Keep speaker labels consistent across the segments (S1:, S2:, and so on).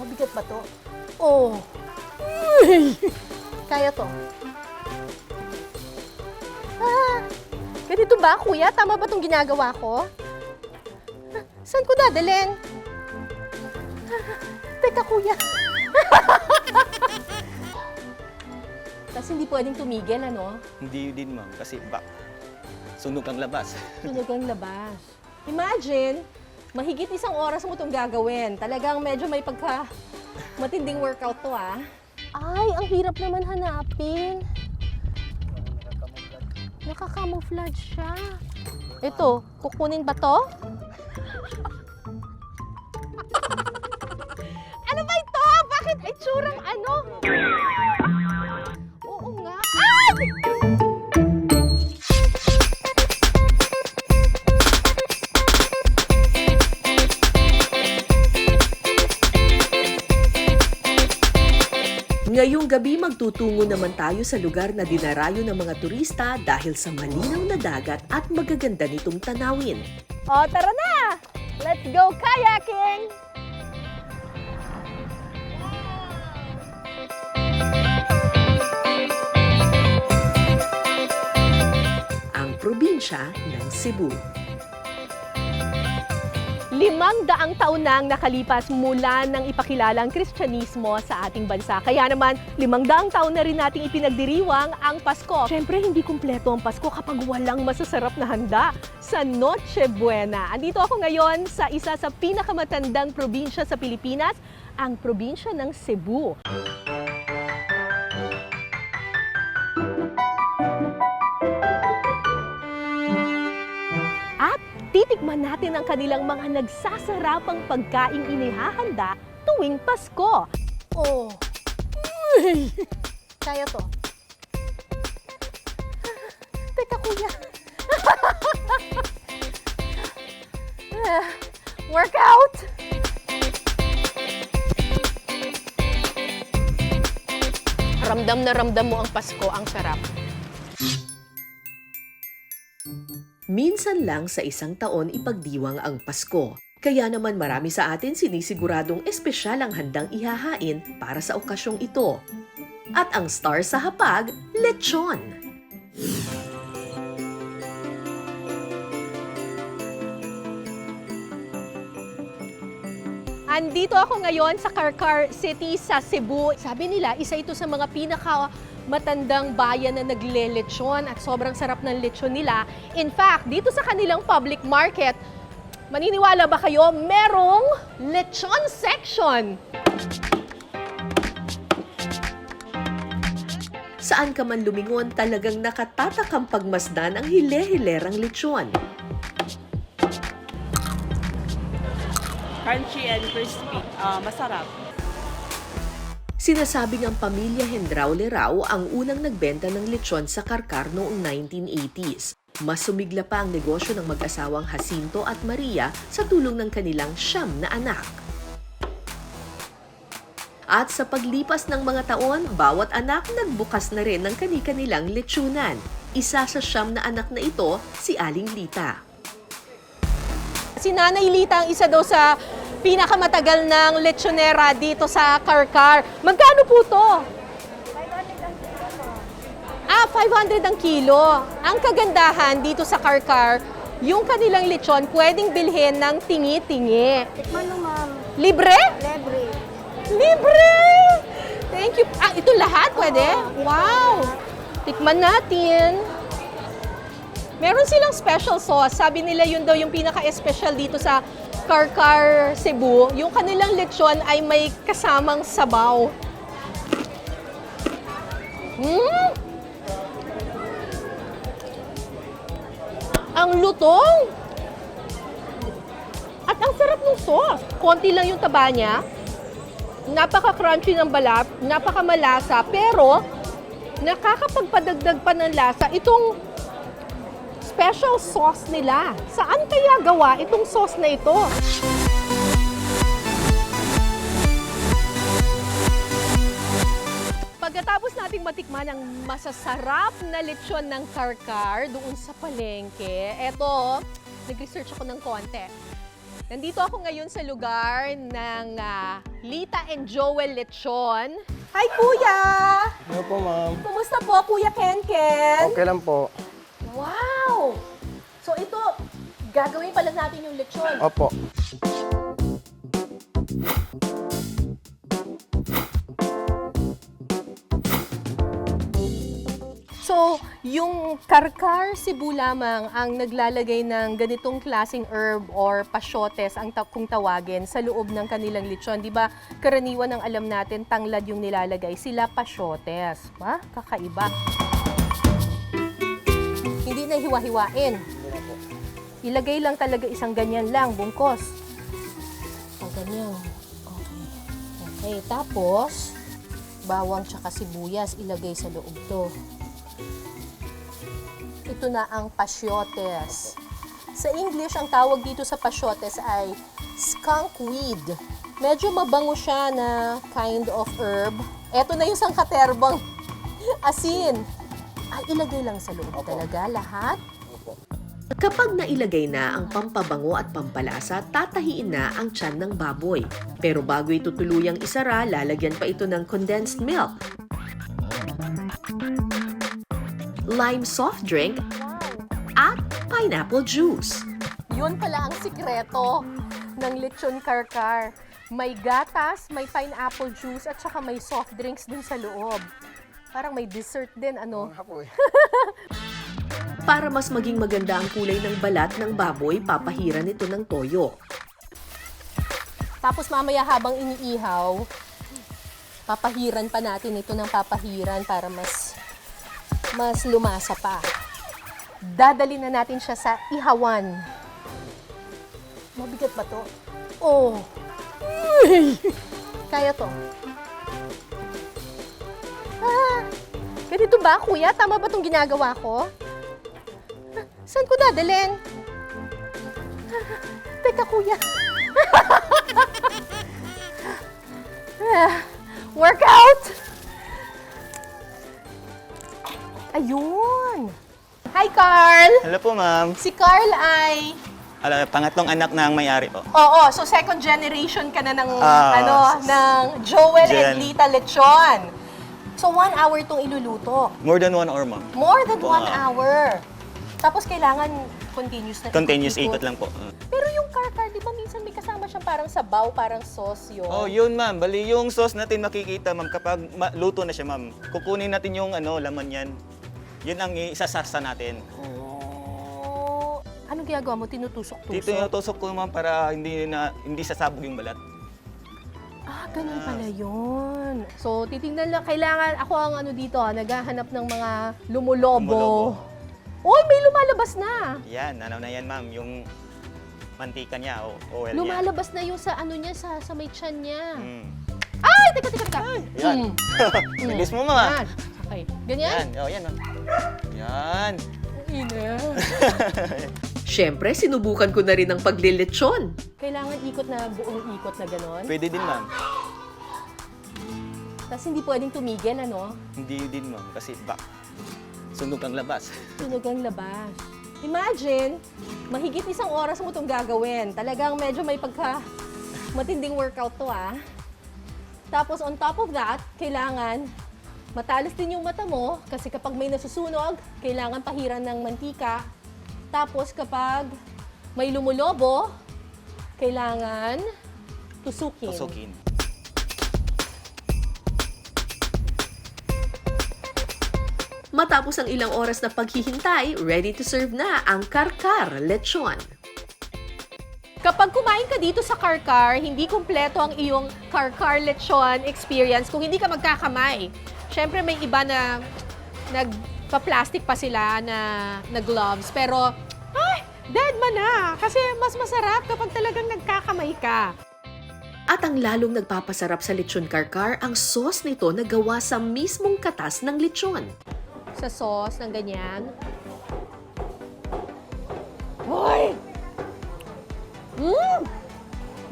S1: Mabigat ba to? Oh! Uy! Kaya to. Ganito ba, kuya? Tama ba itong ginagawa ko? Saan ko dadalhin? Teka, kuya. Tapos hindi pwedeng tumigil, ano?
S2: Hindi din, ma'am, kasi sunog ang labas.
S1: Sunog ang labas. Imagine, mahigit 1 oras mo itong gagawin. Talagang medyo may matinding workout to, ah. Ay, ang hirap naman hanapin. Nakakamouflage siya. Ito, kukunin ba to? Ano ba ito? Bakit ay tsurang ano? Oo nga. Ay!
S3: Ngayong gabi magtutungo naman tayo sa lugar na dinarayo ng mga turista dahil sa malinaw na dagat at magaganda nitong tanawin.
S1: O, tara na! Let's go kayaking!
S3: Ang probinsya ng Cebu.
S1: 500 taon na ang nakalipas mula nang ipakilala ang Kristyanismo sa ating bansa. Kaya naman, 500 taon na rin nating ipinagdiriwang ang Pasko. Siyempre, hindi kumpleto ang Pasko kapag walang masasarap na handa sa Noche Buena. Andito ako ngayon sa isa sa pinakamatandang probinsya sa Pilipinas, ang probinsya ng Cebu. Titikman natin ang kanilang mga nagsasarapang pagkaing inihahanda tuwing Pasko. Oh! Uy! Kaya to. Teka, kuya. Workout! Ramdam na ramdam mo ang Pasko, ang sarap.
S3: Minsan lang sa isang taon ipagdiwang ang Pasko. Kaya naman marami sa atin sinisiguradong espesyal ang handang ihahain para sa okasyong ito. At ang star sa hapag, lechon.
S1: Andito ako ngayon sa Carcar City sa Cebu. Sabi nila, isa ito sa mga matandang bayan na naglelechon at sobrang sarap ng lechon nila. In fact, dito sa kanilang public market, maniniwala ba kayo, merong lechon section?
S3: Saan ka man lumingon, talagang nakatatakang pagmasdan ang hile-hilerang lechon.
S4: Crunchy and crispy. Masarap.
S3: Sinasabing ang pamilya Hendraule raw ang unang nagbenta ng lechon sa Carcar noong 1980s. Mas sumigla pa ang negosyo ng mag-asawang Jacinto at Maria sa tulong ng kanilang 9 na anak. At sa paglipas ng mga taon, bawat anak nagbukas na rin ng kani-kanilang lechonan. Isa sa 9 na anak na ito, si Aling Lita.
S1: Si Nanay Lita ang isa daw sa pinakamatagal ng lechonera dito sa Carcar. Magkano po to? 500 ang kilo. Ang kagandahan dito sa Carcar, yung kanilang lechon pwedeng bilhin ng tingi-tingi.
S5: Tikman mo, ma'am.
S1: Libre?
S5: Libre.
S1: Libre! Thank you. Ito lahat pwede? Wow! Tikman natin. Meron silang special sauce. Sabi nila yun daw yung pinaka-espesyal dito sa Carcar Cebu. Yung kanilang lechon ay may kasamang sabaw. Ang lutong! At ang sarap ng sauce. Konti lang yung taba niya. Napaka-crunchy ng balat, napaka-malasa, pero nakakapagpadagdag pa ng lasa itong special sauce nila. Saan kaya gawa itong sauce na ito? Pagkatapos nating matikman ang masasarap na lechon ng Carcar doon sa palengke, eto, nag-research ako ng konti. Nandito ako ngayon sa lugar ng Lita and Joel Lechon. Hi, Kuya!
S5: Ano po, ma'am?
S1: Kumusta po, Kuya Ken?
S5: Okay lang po.
S1: Wow! So ito, gagawin pala natin yung lechon.
S5: Opo.
S1: So, yung karkar Cebu lamang ang naglalagay ng ganitong klaseng herb or pasyotes ang kung tawagin sa loob ng kanilang lechon. Di ba, karaniwan ang alam natin, tanglad yung nilalagay. Sila pasyotes. Ha? Kakaiba. Hindi na hiwa-hiwain. Ilagay lang talaga isang ganyan lang, bungkos. O, ganyan. Okay. Okay, tapos, bawang tsaka sibuyas ilagay sa loob to. Ito na ang pasyotes. Sa English, ang tawag dito sa pasyotes ay skunkweed. Medyo mabango siya na kind of herb. Ito na yung sangkaterbang asin. Ay, ilagay lang sa loob talaga lahat.
S3: Kapag nailagay na ang pampabango at pampalasa, tatahiin na ang tiyan ng baboy. Pero bago ito tuluyang isara, lalagyan pa ito ng condensed milk, lime soft drink, at pineapple juice.
S1: Yun pala ang sikreto ng lechon karkar. May gatas, may pineapple juice, at saka may soft drinks din sa loob. Parang may dessert din, ano?
S3: Para mas maging maganda ang kulay ng balat ng baboy, papahiran ito ng toyo.
S1: Tapos mamaya habang iniihaw, papahiran pa natin ito ng papahiran para mas lumasa pa. Dadali na natin siya sa ihawan. Mabigat ba to? Oh! Kaya to. Ganito ba, kuya? Tama ba itong ginagawa ko? Saan ko dadalhin? Teka, kuya. Workout! Ayun! Hi, Carl!
S2: Hello po, ma'am.
S1: Si Carl ay...
S2: Pangatlong anak ng may-ari po.
S1: Oo, so second generation ka na ng,
S2: Ah,
S1: ng Joel and
S2: Jen.
S1: Lita Lechon. So 1 hour itong iluluto.
S2: More than 1 hour, ma'am.
S1: More than 1
S2: Wow.
S1: hour. Tapos kailangan continuous na
S2: Continuous ikot lang po.
S1: Pero yung karkar, di ba minsan may kasama siyang parang sabaw, parang sauce yun?
S2: Oh, yun, ma'am. Bali, yung sauce natin makikita, ma'am, kapag luto na siya, ma'am. Kukunin natin yung laman yan. Yun ang isasasa natin.
S1: Oh. Anong ginagawa mo? Tinutusok-tusok?
S2: Dito yung tusok ko, ma'am, para hindi sasabog yung balat.
S1: Ah, ganun pala yun. So, titingnan lang. Kailangan, ako ang dito, naghahanap ng mga lumulobo.
S2: Lumulobo.
S1: Uy, may lumalabas na.
S2: Yan, na yan, ma'am. Yung mantika niya, oil niya.
S1: Lumalabas na yung sa niya, sa may tiyan niya.
S2: Mm.
S1: Ay, teka.
S2: Yan. Bilis mo, ma'am.
S1: Yan. Okay. Ganyan?
S2: Yan, yan, ma'am. Yan.
S1: Ina.
S3: Siyempre, sinubukan ko na rin ang paglilechon.
S1: Kailangan ikot na, buong ikot na gano'n.
S2: Pwede din, ma'am.
S1: Tapos hindi pwedeng tumigil, ano?
S2: Hindi din, ma'am. Kasi sunog ang labas.
S1: Tunog ang labas. Imagine, mahigit 1 oras mo itong gagawin. Talagang medyo may matinding workout to, ah. Tapos on top of that, kailangan matalas din yung mata mo kasi kapag may nasusunog, kailangan pahiran ng mantika. Tapos kapag may lumulobo, kailangan tusukin.
S2: Tusukin.
S3: Matapos ang ilang oras na paghihintay, ready to serve na ang karkar lechon.
S1: Kapag kumain ka dito sa karkar, hindi kumpleto ang iyong karkar lechon experience kung hindi ka magkakamay. Siyempre may iba na nagpa-plastic pa sila na gloves, pero dead man na! Kasi mas masarap kapag talagang nagkakamay ka.
S3: At ang lalong nagpapasarap sa lechon karkar, ang sauce nito na gawa sa mismong katas ng lechon.
S1: Sa sauce ng ganyan. Hoy!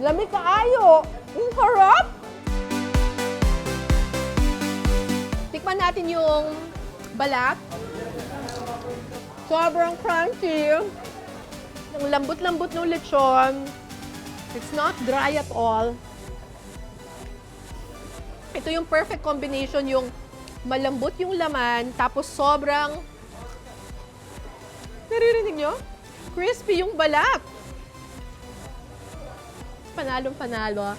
S1: Lamig kaayo! Ang harap! Tikman natin yung balat. Sobrang crunchy. Ang lambot-lambot ng lechon. It's not dry at all. Ito yung perfect combination, yung malambot yung laman, tapos sobrang, naririnig nyo? Crispy yung balat. Panalong-panalo.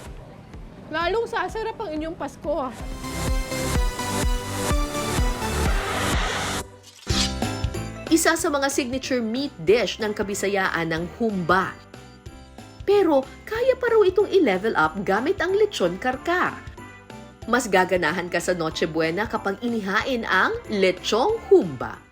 S1: Lalong sasarap ang inyong Pasko.
S3: Isa sa mga signature meat dish ng Kabisayaan ng humba. Pero kaya pa raw itong i-level up gamit ang lechon karkar. Mas gaganahan ka sa Noche Buena kapag inihain ang lechong humba.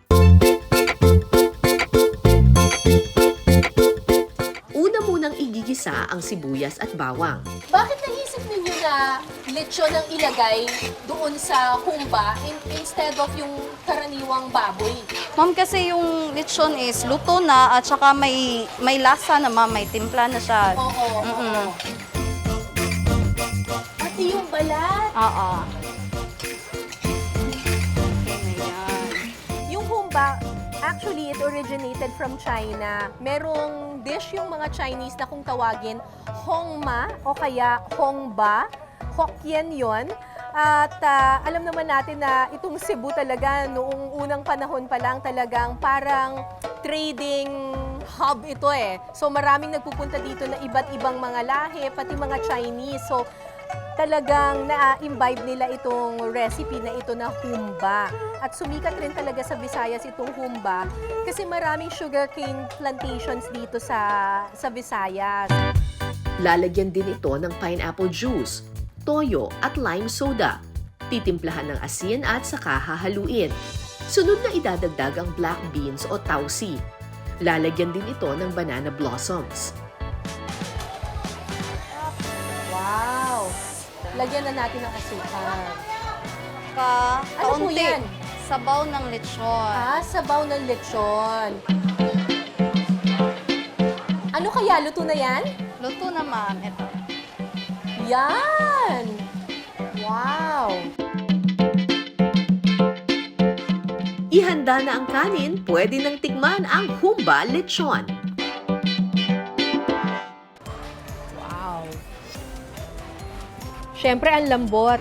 S3: Una munang igigisa ang sibuyas at bawang.
S1: Bakit naisip ninyo na lechon ang ilagay doon sa humba instead of yung karaniwang baboy?
S5: Ma'am, kasi yung lechon is luto na at saka may lasa na, ma'am. May timpla na siya.
S1: Oo. Pati yung balat.
S5: Oo. Ayan.
S1: Yung humba, actually, it originated from China. Merong dish yung mga Chinese na kung tawagin hongma o kaya hongba. Hokkien yon. At alam naman natin na itong Cebu talaga noong unang panahon pa lang talagang parang trading hub ito eh. So maraming nagpupunta dito na iba't ibang mga lahi, pati mga Chinese. So talagang na-imbibe nila itong recipe na ito na humba. At sumikat rin talaga sa Visayas itong humba kasi maraming sugarcane plantations dito sa Visayas.
S3: Lalagyan din ito ng pineapple juice, toyo at lime soda. Titimplahan ng asin at saka hahaluin. Sunod na idadagdag ang black beans o tausi. Lalagyan din ito ng banana blossoms.
S1: Wow! Lagyan na natin ng asukar. Ano po
S5: Kaunti.
S1: yan?
S5: Sabaw ng lechon.
S1: Sabaw ng lechon. Ano kaya? Luto na yan?
S5: Luto na, ma'am. Ito.
S1: Yan! Wow!
S3: Ihanda na ang kanin, pwede nang tikman ang humba lechon.
S1: Wow! Siyempre, ang lambot.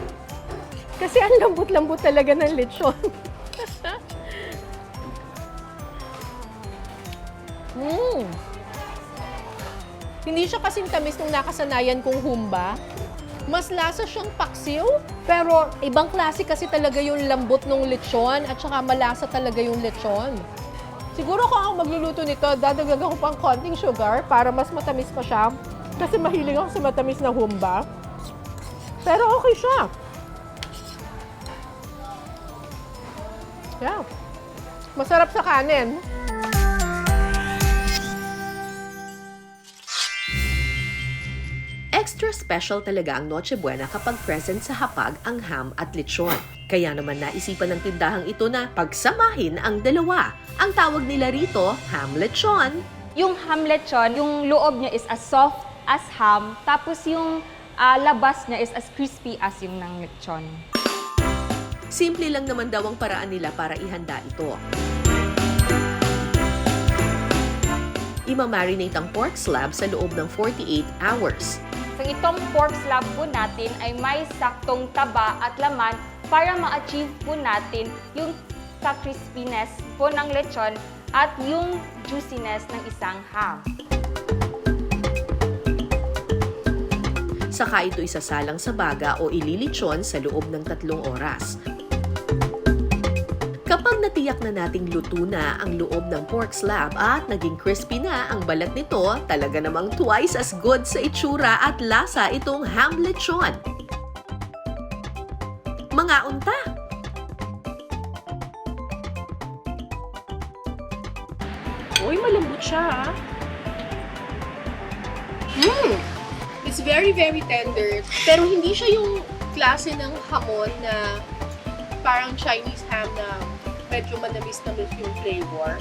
S1: Kasi ang lambot-lambot talaga ng lechon. Hindi siya kasing tamis nung nakasanayan kong humba. Mas lasa siyang paksiw, pero ibang klase kasi talaga yung lambot ng lechon at saka malasa talaga yung lechon. Siguro kung ako magluluto nito, dadagdagan ko pang konting sugar para mas matamis pa siya. Kasi mahilig ako sa matamis na humba. Pero okay siya. Yeah. Masarap sa kanin.
S3: Extra special talaga ang Noche Buena kapag present sa hapag ang ham at lechon. Kaya naman naisipan ng tindahang ito na pagsamahin ang dalawa. Ang tawag nila rito, ham lechon.
S6: Yung ham lechon, yung loob niya is as soft as ham, tapos yung labas niya is as crispy as yung ng lechon.
S3: Simple lang naman daw ang paraan nila para ihanda ito. Ima-marinate ang pork slab sa loob ng 48 hours.
S6: So itong pork slab po natin ay may saktong taba at laman para ma-achieve po natin yung crispiness po ng lechon at yung juiciness ng isang ham.
S3: Saka ito isasalang sa baga o ililitsyon sa loob ng 3 oras. Kapag natiyak na nating luto na ang loob ng pork slab at naging crispy na ang balat nito, talaga namang twice as good sa itsura at lasa itong ham lechon. Mga unta!
S1: Uy, malambot siya, It's very, very tender. Pero hindi siya yung klase ng hamon na parang Chinese ham na medyo manamis-namis yung flavor.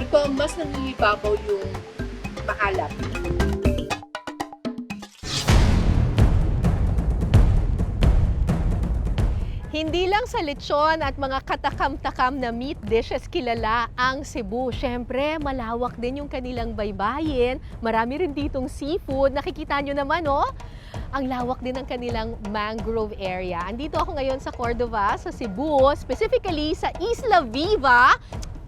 S1: Ito, mas nangingibabaw yung maalat. Hindi lang sa lechon at mga katakam-takam na meat dishes kilala ang Cebu. Siyempre, malawak din yung kanilang baybayin. Marami rin ditong seafood. Nakikita nyo naman, oh. Ang lawak din ng kanilang mangrove area. Andito ako ngayon sa Cordova, sa Cebu, specifically sa Isla Viva.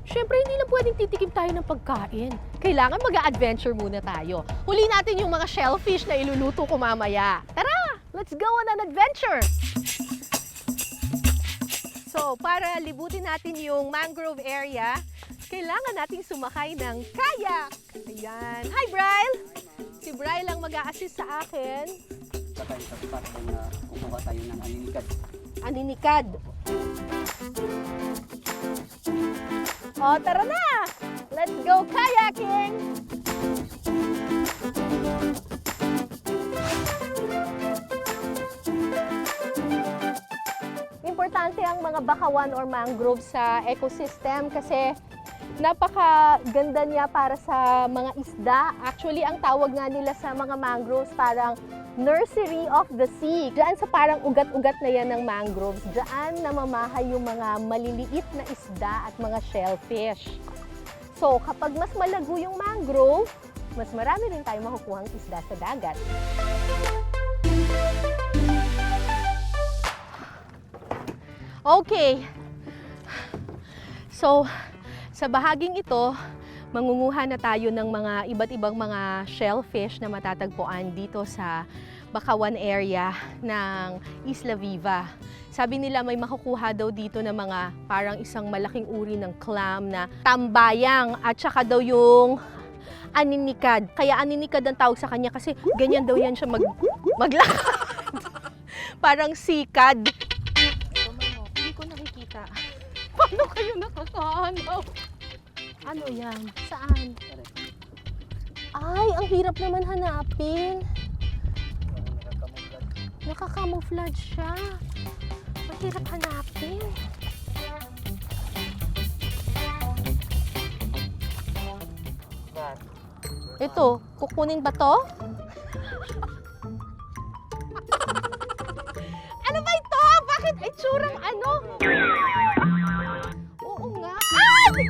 S1: Siyempre, hindi lang pwedeng titikim tayo ng pagkain. Kailangan mag-adventure muna tayo. Huli natin yung mga shellfish na iluluto ko mamaya. Tara! Let's go on an adventure! So, para libutin natin yung mangrove area, kailangan nating sumakay ng kayak. Ayan. Hi, Bryle! Si Bryle ang mag-a-assist sa akin.
S7: Saka sa spot na kukuha tayo ng aninikad.
S1: Aninikad. O, tara na! Let's go kayaking! Importante ang mga bakawan or mangrove sa ecosystem kasi napakaganda niya para sa mga isda. Actually, ang tawag nga nila sa mga mangroves parang nursery of the sea. Diyan sa parang ugat-ugat na yan ng mangroves, diyan namamahay yung mga maliliit na isda at mga shellfish. So, kapag mas malago yung mangrove, mas marami rin tayong makukuhang isda sa dagat. Okay. So, sa bahaging ito, mangunguha na tayo ng mga iba't ibang mga shellfish na matatagpuan dito sa Bakawan area ng Isla Viva. Sabi nila may makukuha daw dito na mga parang isang malaking uri ng clam na tambayang at saka daw yung aninikad. Kaya aninikad ang tawag sa kanya kasi ganyan daw yan siya maglakad. Parang sikad. Hindi ko nakikita. Paano kayo nakakahanap? Ano yan? Saan? Ay, ang hirap naman hanapin. Nakakamouflage siya. Mahirap hanapin. Ito, kukunin ba to? Ano ba ito? Bakit itsurang ano? Oo nga. Ay!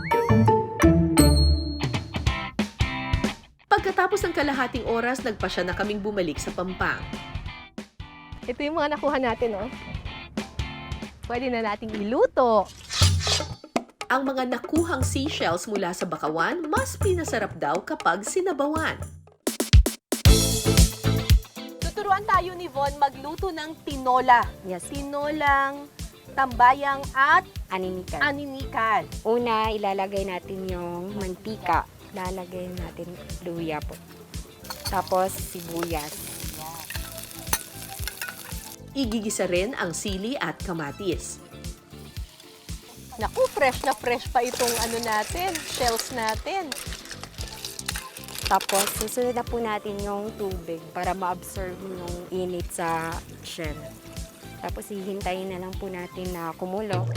S3: Pagkatapos ng kalahating oras, nagpasya na kaming bumalik sa Pampang.
S1: Ito yung mga nakuha natin, oh. Pwede na nating iluto.
S3: Ang mga nakuhang seashells mula sa Bakawan, mas pinasarap daw kapag sinabawan.
S1: Tuturuan tayo ni Von magluto ng tinola.
S8: Yes,
S1: Tinolang, tambayang at
S8: aninikad.
S1: aninikad.
S8: Una, ilalagay natin yung mantika. Lalagay natin luya po. Tapos sibuyas.
S3: Igigisa rin ang sili at kamatis.
S1: Naku, fresh na fresh pa itong ano natin, shells natin.
S8: Tapos susunod na po natin yung tubig para ma-absorb yung init sa shell. Tapos hihintayin na lang po natin na kumulo.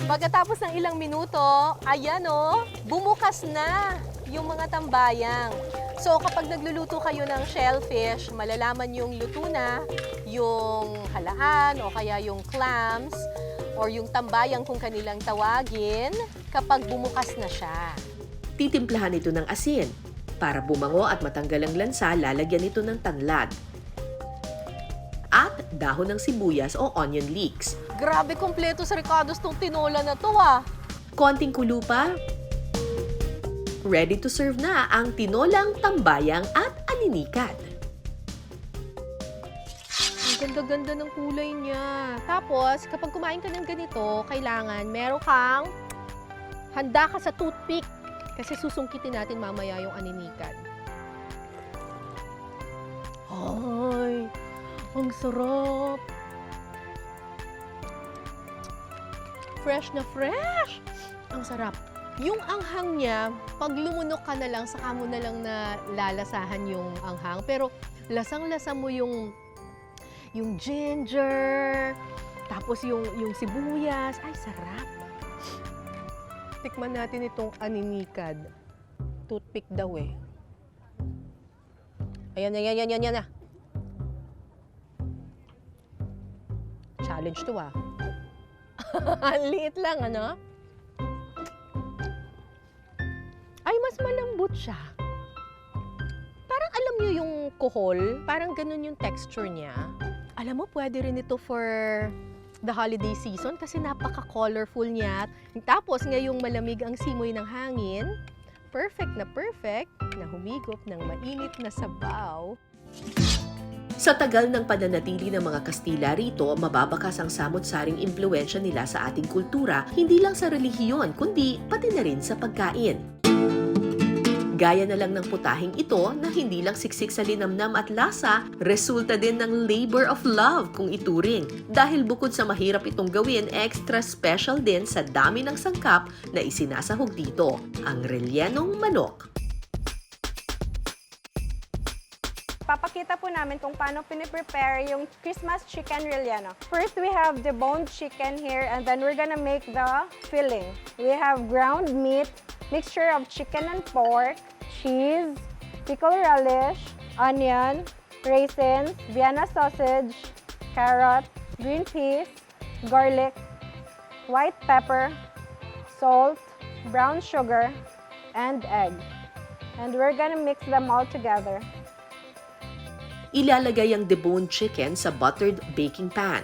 S1: Pagkatapos ng ilang minuto, ayan o, bumukas na yung mga tambayang. So kapag nagluluto kayo ng shellfish, malalaman yung luto na, yung halaan o kaya yung clams or yung tambayang kung kanilang tawagin kapag bumukas na siya.
S3: Titimplahan ito ng asin. Para bumango at matanggal ang lansa, lalagyan ito ng tanglad. At dahon ng sibuyas o onion leeks.
S1: Grabe, kompleto sa Ricardo's tong tinola na to ah.
S3: Konting kulo pa. Ready to serve na ang tinolang tambayang at aninikad.
S1: Ang ganda-ganda ng kulay niya. Tapos, kapag kumain ka ng ganito, kailangan meron kang handa ka sa toothpick. Kasi susungkitin natin mamaya yung aninikad. Ay, ang sarap! Fresh na fresh! Ang sarap. Yung anghang niya, pag lumunok ka na lang, saka mo na lang na lalasahan yung anghang. Pero lasang-lasa mo yung ginger, tapos yung sibuyas. Ay, sarap! Tikman natin itong aninikad. Toothpick daw eh. Ayan na. challenge to ah. Ang liit lang, ano? Ay, mas malambot siya. Parang alam niyo yung kuhol, parang ganun yung texture niya. Alam mo, pwede rin ito for the holiday season kasi napaka-colorful niya. Tapos ngayong malamig ang simoy ng hangin, perfect na humigop ng mainit na sabaw.
S3: Sa tagal ng pananatili ng mga Kastila rito, mababakas ang samot-saring impluwensya nila sa ating kultura, hindi lang sa relihiyon, kundi pati na rin sa pagkain. Gaya na lang ng putahing ito na hindi lang siksik sa linamnam at lasa, resulta din ng labor of love kung ituring. Dahil bukod sa mahirap itong gawin, extra special din sa dami ng sangkap na isinasahog dito, ang rellenong manok.
S9: Papakita po namin kung paano piniprepare yung Christmas chicken relleno. First, we have the boned chicken here and then we're gonna make the filling. We have ground meat, mixture of chicken and pork, cheese, pickled relish, onion, raisins, Vienna sausage, carrot, green peas, garlic, white pepper, salt, brown sugar, and egg. And we're gonna mix them all together.
S3: Ilalagay ang deboned chicken sa buttered baking pan.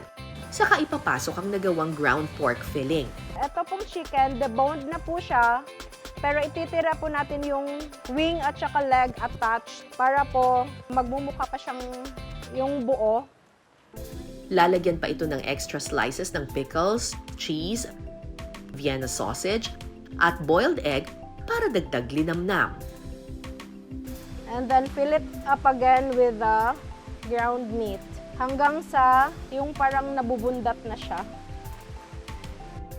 S3: Saka ipapasok ang nagawang ground pork filling.
S9: Ito pong chicken, deboned na po siya, pero ititira po natin yung wing at saka leg attached para po magmumukha pa siyang yung buo.
S3: Lalagyan pa ito ng extra slices ng pickles, cheese, Vienna sausage, at boiled egg para dagdag linamnam.
S9: And then fill it up again with the ground meat hanggang sa yung parang nabubundat na siya.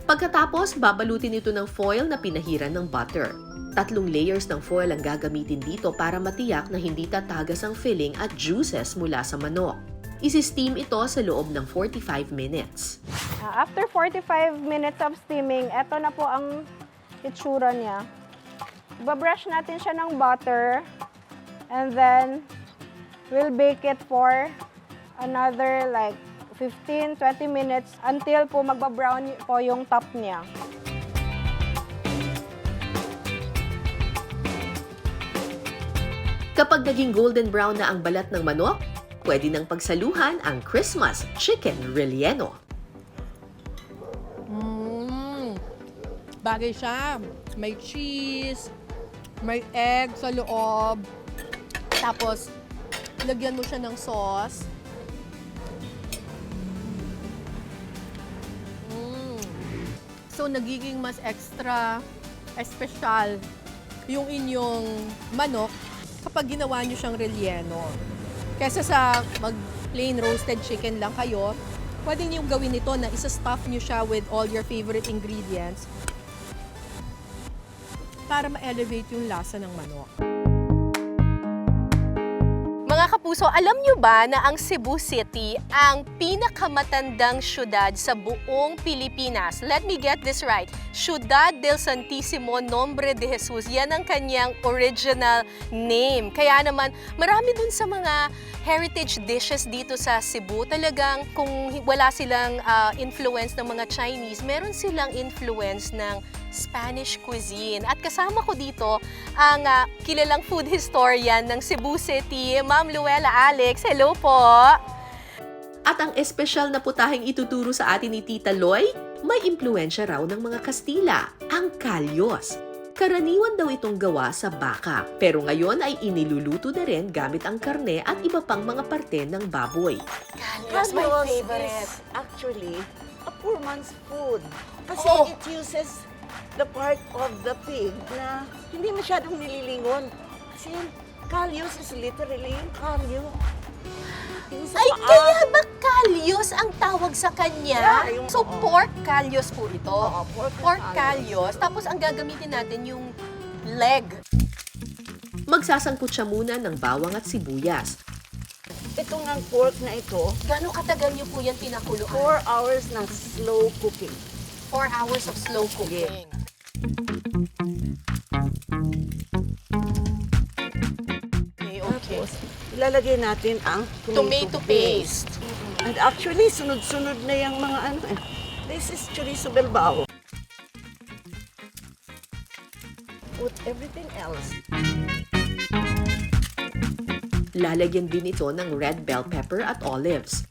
S3: Pagkatapos, babalutin ito ng foil na pinahiran ng butter. 3 layers ng foil ang gagamitin dito para matiyak na hindi tatagas ang filling at juices mula sa manok. Isi-steam ito sa loob ng 45 minutes.
S9: After 45 minutes of steaming, eto na po ang itsura niya. Babrush natin siya ng butter. And then, we'll bake it for another like 15-20 minutes until po magbabrown po yung top niya.
S3: Kapag naging golden brown na ang balat ng manok, pwede nang pagsaluhan ang Christmas chicken relleno.
S1: Bagay siya. May cheese, may egg sa loob. Tapos, lagyan mo siya ng sauce. So, nagiging mas extra espesyal yung inyong manok kapag ginawa nyo siyang relleno. Kesa sa plain roasted chicken lang kayo, pwede nyo gawin ito na isa-stuff nyo siya with all your favorite ingredients para ma-elevate yung lasa ng manok. Mga kapuso, alam nyo ba na ang Cebu City ang pinakamatandang syudad sa buong Pilipinas? Let me get this right. Ciudad del Santísimo Nombre de Jesus. Yan ang kanyang original name. Kaya naman, marami dun sa mga heritage dishes dito sa Cebu. Talagang kung wala silang influence ng mga Chinese, meron silang influence ng Spanish cuisine. At kasama ko dito ang kilalang food historian ng Cebu City, Ma'am Luella Alex. Hello po!
S3: At ang espesyal na putaheng ituturo sa atin ni Tita Loy, may impluensya raw ng mga Kastila, ang kalyos. Karaniwan daw itong gawa sa baka, pero ngayon ay iniluluto na rin gamit ang karne at iba pang mga parte ng baboy.
S1: Kalyos, my favorite.
S10: Is actually a poor man's food. Kasi
S1: Oh.
S10: it uses the part of the pig na hindi masyadong nililingon. Kasi kalyos is literally kalyo.
S1: Ay, kaya ba kalyos ang tawag sa kanya?
S10: Yeah,
S1: So, pork kalyos po ito.
S10: Oo,
S1: Pork kalyos. Tapos, ang gagamitin natin yung leg.
S3: Magsasangkot siya muna ng bawang at sibuyas.
S10: Ito nga pork na ito,
S1: Gano'ng katagal niyo po yan pinakuluan?
S10: 4 hours ng slow cooking.
S1: 4 hours of slow cooking. Okay.
S10: Tapos, ilalagay natin ang
S1: Tomato paste.
S10: And actually, sunod-sunod na yung mga ano eh. This is chorizo Bilbao. With everything else.
S3: Lalagyan din ito ng red bell pepper at olives.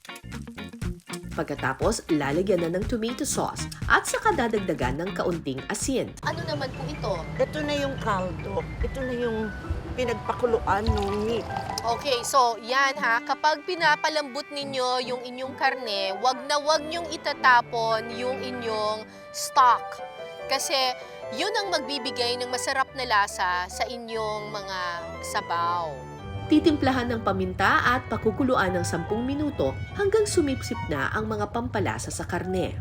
S3: Pagkatapos, lalagyan na ng tomato sauce at saka dadagdagan ng kaunting asin. Ano naman po ito?
S10: Ito na yung kaldo. Ito na yung pinagpakuluan ng meat.
S1: Okay, so yan ha, kapag pinapalambot ninyo yung inyong karne, wag nyong itatapon yung inyong stock. Kasi yun ang magbibigay ng masarap na lasa sa inyong mga sabaw.
S3: Titimplahan ng paminta at pakukuluan ng 10 minuto hanggang sumipsip na ang mga pampalasa sa karne.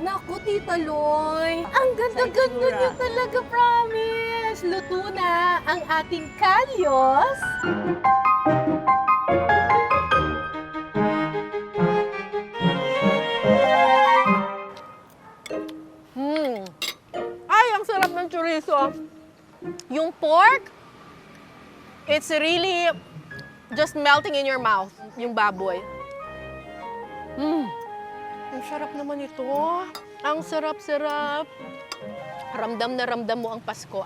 S1: Naku, Tita Loy! Ang ganda-ganda niyo talaga, promise! Luto na ang ating kalyos. Ay, ang sarap ng chorizo. Yung pork, it's really just melting in your mouth, yung baboy. Ang sarap naman ito. Ang sarap-sarap. Ramdam na ramdam mo ang Pasko.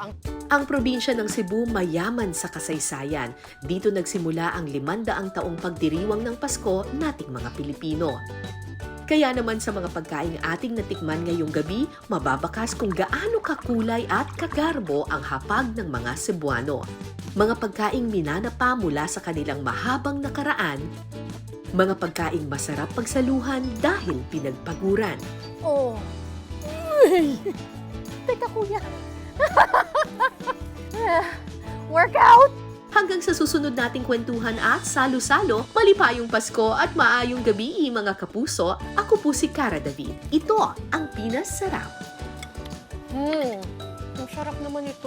S3: Ang probinsya ng Cebu mayaman sa kasaysayan. Dito nagsimula ang 500 taong pagdiriwang ng Pasko nating mga Pilipino. Kaya naman sa mga pagkaing ating natikman ngayong gabi, mababakas kung gaano kakulay at kagarbo ang hapag ng mga Cebuano. Mga pagkaing minanapa mula sa kanilang mahabang nakaraan, mga pagkaing masarap pagsaluhan dahil pinagpaguran.
S1: Oh. Teka, kuya. Workout!
S3: Hanggang sa susunod nating kwentuhan at salo-salo, malipayong Pasko at maayong gabi mga kapuso, ako po si Cara David. Ito ang Pinas Sarap.
S1: Ang sarap naman ito.